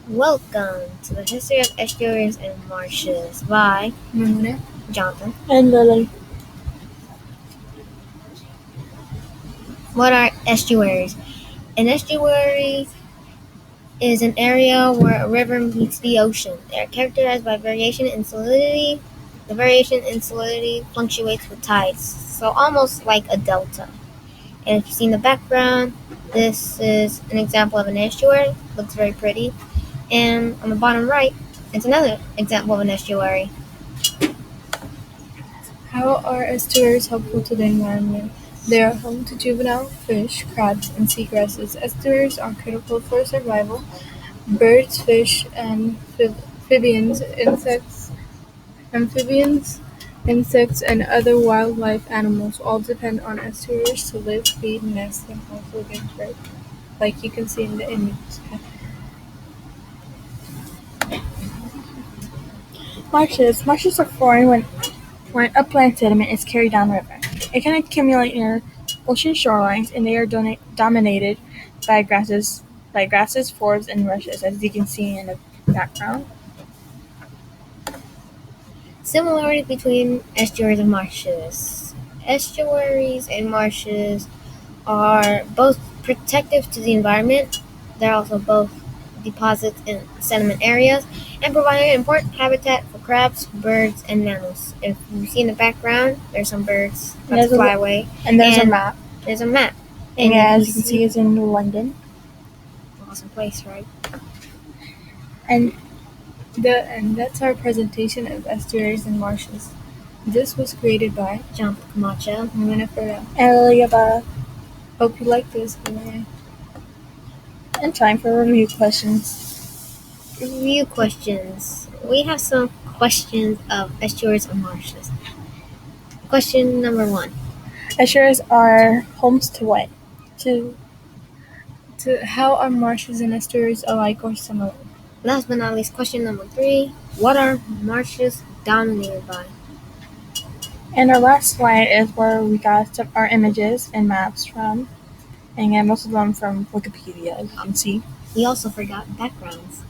Welcome to the History of Estuaries and Marshes by Mamuna. Jonathan. And Lily. What are estuaries? An estuary is an area where a river meets the ocean. They are characterized by variation in salinity. The variation in salinity fluctuates with tides, so almost like a delta. And if you see in the background, this is an example of an estuary. Looks very pretty. And on the bottom right, it's another example of an estuary. How are estuaries helpful to the environment? They are home to juvenile fish, crabs, and seagrasses. Estuaries are critical for survival. Birds, fish, and amphibians, insects, and other wildlife animals all depend on estuaries to live, feed, nest, and also get fed, like you can see in the image. Marshes are formed when upland sediment is carried downriver. It can accumulate near ocean shorelines, and they are dominated by grasses, forbs, and rushes, as you can see in the background. Similarity between estuaries and marshes. Estuaries and marshes are both protective to the environment. They're also both deposits in sediment areas and provide an important habitat for crabs, birds, and mammals. If you see in the background, there's some birds about to fly away. And there's a map. There's a map. And as you can see, it's in London. Awesome place, right? And that's our presentation of estuaries and marshes. This was created by John Camacho and Elia. Hope you like this. And time for review questions. Review questions. We have some questions of estuaries and marshes. Question number 1. Estuaries are homes to what? To how are marshes and estuaries alike or similar? Last but not least, question number 3. What are marshes dominated by? And our last slide is where we got our images and maps from. And most of them from Wikipedia, as you can see. We also forgot backgrounds.